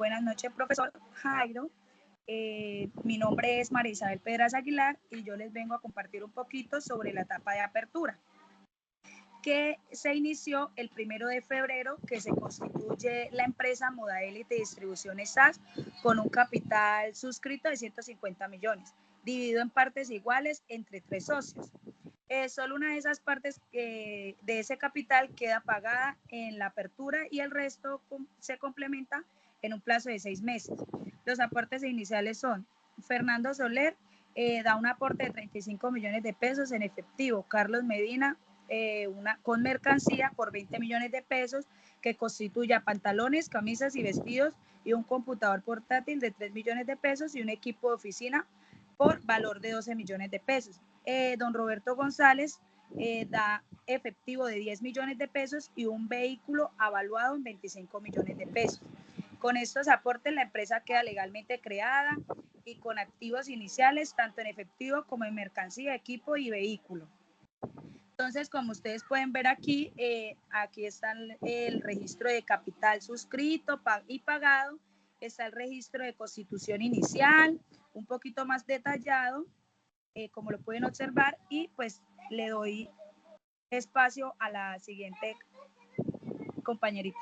Buenas noches, profesor Jairo. Mi nombre es María Isabel Pedras Aguilar y yo les vengo a compartir un poquito sobre la etapa de apertura, que se inició el 1 de febrero, que se constituye la empresa Moda Élite Distribuciones SAS con un capital suscrito de 150 millones, dividido en partes iguales entre 3 socios. Solo una de esas partes de ese capital queda pagada en la apertura y el resto se complementa en un plazo de 6 meses. Los aportes iniciales son: Fernando Soler da un aporte de 35 millones de pesos en efectivo, Carlos Medina con mercancía por 20 millones de pesos, que constituya pantalones, camisas y vestidos, y un computador portátil de 3 millones de pesos y un equipo de por valor de 12 millones de pesos. Don Roberto González da efectivo de 10 millones de pesos y un vehículo avaluado en 25 millones de pesos. Con estos aportes la empresa queda legalmente creada y con activos iniciales tanto en efectivo como en mercancía, equipo y vehículo. Entonces, como ustedes pueden ver aquí, aquí está el registro de capital suscrito y pagado, está el registro de constitución inicial, un poquito más detallado, como lo pueden observar, y pues le doy espacio a la siguiente compañerita.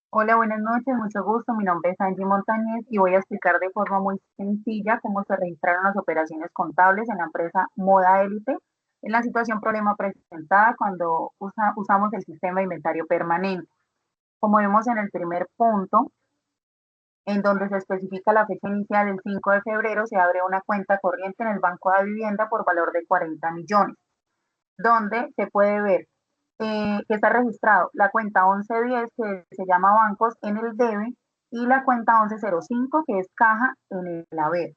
Hola, buenas noches, mucho gusto. Mi nombre es Angie Montañez y voy a explicar de forma muy sencilla cómo se registraron las operaciones contables en la empresa Moda Élite en la situación problema presentada cuando usamos el sistema de inventario permanente. Como vemos en el primer punto, en donde se especifica la fecha inicial, el 5 de febrero, se abre una cuenta corriente en el Banco de Vivienda por valor de 40 millones, donde se puede ver que está registrado la cuenta 1110, que se llama bancos, en el debe, y la cuenta 1105, que es caja, en el haber.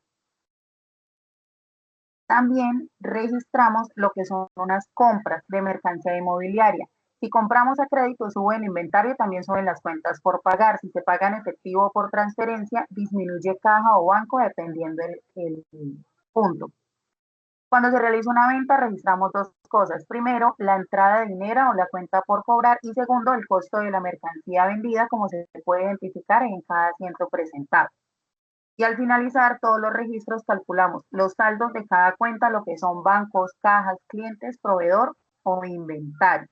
También registramos lo que son unas compras de mercancía inmobiliaria. Si compramos a crédito, sube el inventario, también suben las cuentas por pagar. Si se paga en efectivo o por transferencia, disminuye caja o banco, dependiendo el punto. Cuando se realiza una venta, registramos dos cosas. Primero, la entrada de dinero o la cuenta por cobrar, y segundo, el costo de la mercancía vendida, como se puede identificar en cada asiento presentado. Y al finalizar todos los registros, calculamos los saldos de cada cuenta, lo que son bancos, cajas, clientes, proveedor o inventario.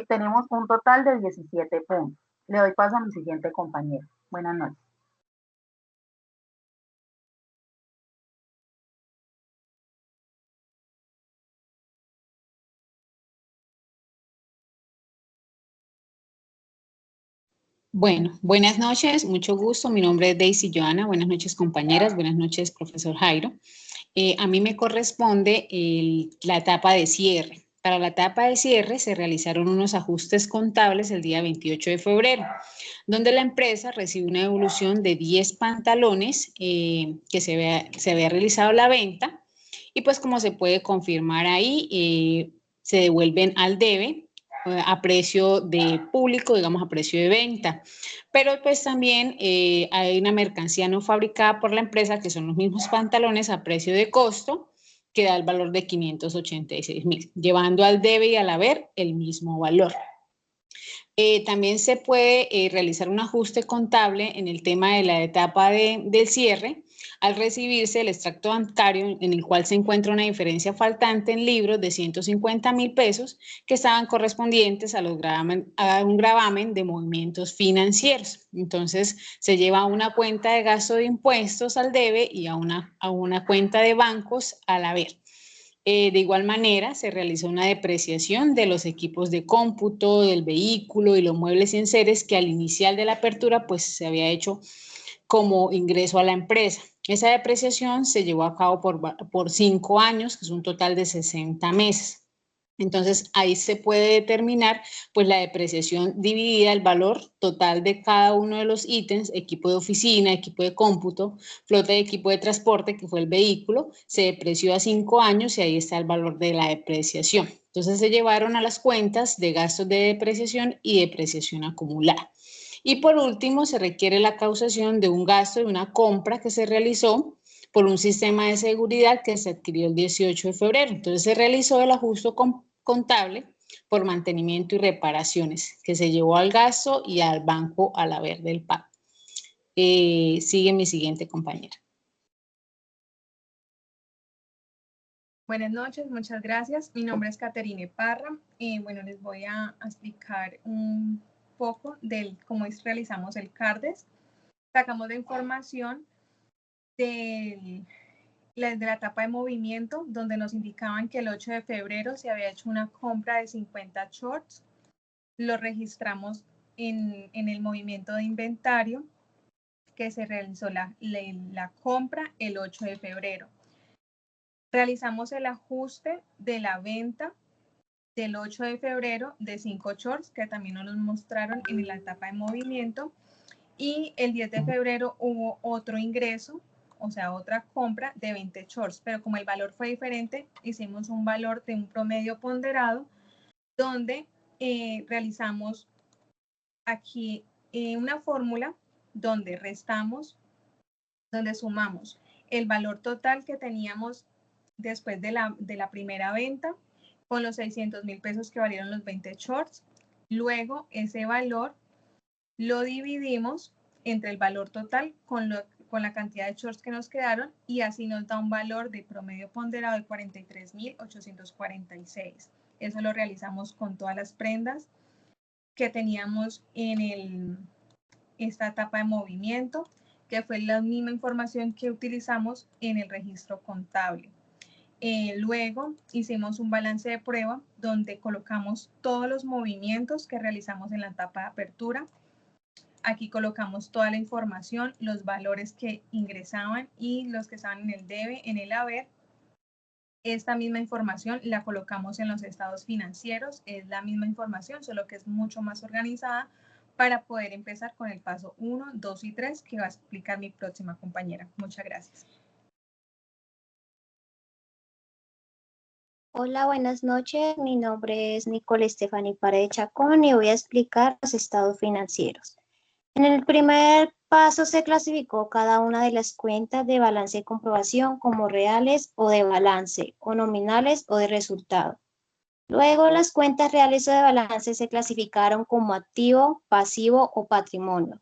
Tenemos un total de 17 puntos. Le doy paso a mi siguiente compañero. Buenas noches. Bueno, buenas noches, mucho gusto. Mi nombre es Daisy Joana. Buenas noches, compañeras. Buenas noches, profesor Jairo. A mí me corresponde la etapa de cierre. Para la etapa de cierre se realizaron unos ajustes contables el día 28 de febrero, donde la empresa recibe una devolución de 10 pantalones que se había realizado la venta, y pues como se puede confirmar ahí, se devuelven al debe a precio de público, digamos a precio de venta. Pero pues también hay una mercancía no fabricada por la empresa, que son los mismos pantalones a precio de costo, que da el valor de 586.000, llevando al debe y al haber el mismo valor. También se puede realizar un ajuste contable en el tema de la etapa del cierre, al recibirse el extracto bancario en el cual se encuentra una diferencia faltante en libros de 150.000 pesos que estaban correspondientes a un gravamen de movimientos financieros. Entonces se lleva a una cuenta de gasto de impuestos al debe y a una cuenta de bancos al haber. De igual manera, se realizó una depreciación de los equipos de cómputo, del vehículo y los muebles y enseres que al inicial de la apertura pues se había hecho como ingreso a la empresa. Esa depreciación se llevó a cabo por 5 años, que es un total de 60 meses. Entonces, ahí se puede determinar pues la depreciación dividida, el valor total de cada uno de los ítems: equipo de oficina, equipo de cómputo, flota de equipo de transporte, que fue el vehículo, se depreció a 5 años y ahí está el valor de la depreciación. Entonces, se llevaron a las cuentas de gastos de depreciación y depreciación acumulada. Y por último, se requiere la causación de un gasto de una compra que se realizó por un sistema de seguridad que se adquirió el 18 de febrero. Entonces se realizó el ajuste contable por mantenimiento y reparaciones que se llevó al gasto y al banco al haber del pago. Sigue mi siguiente compañera. Buenas noches, muchas gracias. Mi nombre es Caterine Parra. Bueno, les voy a explicar un poco de cómo realizamos el CARDES. Sacamos la información de la etapa de movimiento, donde nos indicaban que el 8 de febrero se había hecho una compra de 50 shorts. Lo registramos en el movimiento de inventario, que se realizó la compra el 8 de febrero. Realizamos el ajuste de la venta del 8 de febrero de 5 shorts, que también nos los mostraron en la etapa de movimiento. Y el 10 de febrero hubo otro ingreso, o sea, otra compra de 20 shorts, pero como el valor fue diferente, hicimos un valor de un promedio ponderado, donde realizamos aquí una fórmula donde donde sumamos el valor total que teníamos después de la primera venta con los 600,000 pesos que valieron los 20 shorts. Luego ese valor lo dividimos entre el valor total con la cantidad de shorts que nos quedaron, y así nos da un valor de promedio ponderado de 43,846. Eso lo realizamos con todas las prendas que teníamos en esta etapa de movimiento, que fue la misma información que utilizamos en el registro contable. Luego hicimos un balance de prueba donde colocamos todos los movimientos que realizamos en la etapa de apertura. Aquí colocamos toda la información, los valores que ingresaban y los que estaban en el debe, en el haber. Esta misma información la colocamos en los estados financieros, es la misma información, solo que es mucho más organizada para poder empezar con el paso 1, 2 y 3 que va a explicar mi próxima compañera. Muchas gracias. Hola, buenas noches. Mi nombre es Nicole Stephanie Paredes Chacón y voy a explicar los estados financieros. En el primer paso se clasificó cada una de las cuentas de balance de comprobación como reales o de balance, o nominales o de resultado. Luego las cuentas reales o de balance se clasificaron como activo, pasivo o patrimonio.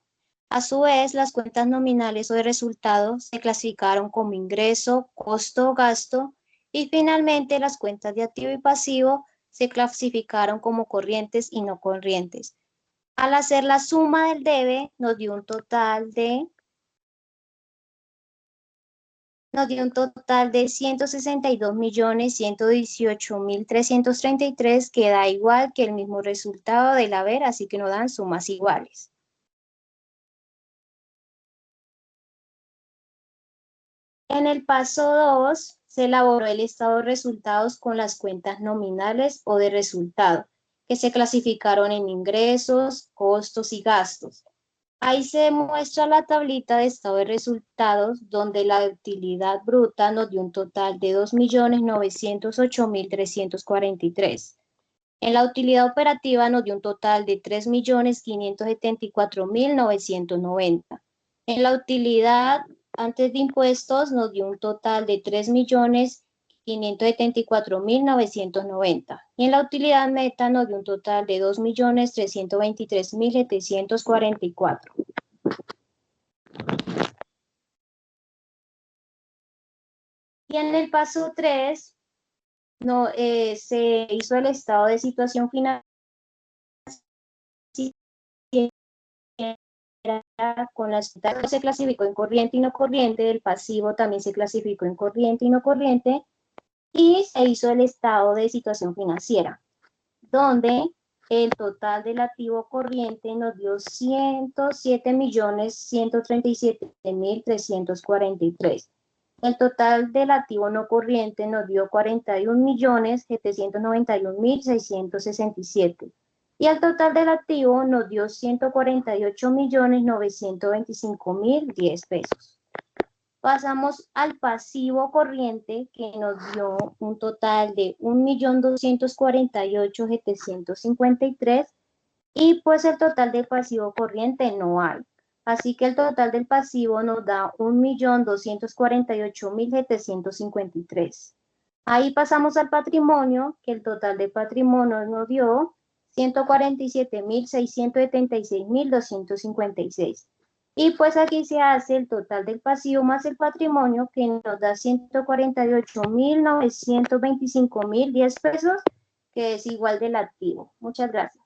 A su vez, las cuentas nominales o de resultado se clasificaron como ingreso, costo o gasto, y finalmente las cuentas de activo y pasivo se clasificaron como corrientes y no corrientes. Al hacer la suma del debe, nos dio un total de 162.118.333, que da igual que el mismo resultado del haber, así que nos dan sumas iguales. En el paso 2, se elaboró el estado de resultados con las cuentas nominales o de resultado, que se clasificaron en ingresos, costos y gastos. Ahí se muestra la tablita de estado de resultados, donde la utilidad bruta nos dio un total de 2.908.343. En la utilidad operativa nos dio un total de 3.574.990. En la utilidad antes de impuestos nos dio un total de 3.574.990. Y en la utilidad meta nos dio un total de 2.323.744. Y en el paso 3 se hizo el estado de situación financiera con las cuentas, se clasificó en corriente y no corriente, el pasivo también se clasificó en corriente y no corriente, y se hizo el estado de situación financiera, donde el total del activo corriente nos dio 107.137.343. El total del activo no corriente nos dio 41.791.667. Y el total del activo nos dio 148.925.010 pesos. Pasamos al pasivo corriente, que nos dio un total de 1.248.753, y pues el total del pasivo corriente no hay. Así que el total del pasivo nos da 1.248.753. Ahí pasamos al patrimonio, que el total de patrimonio nos dio 147.676.256. Y pues aquí se hace el total del pasivo más el patrimonio, que nos da 148.925.010 pesos, que es igual del activo. Muchas gracias.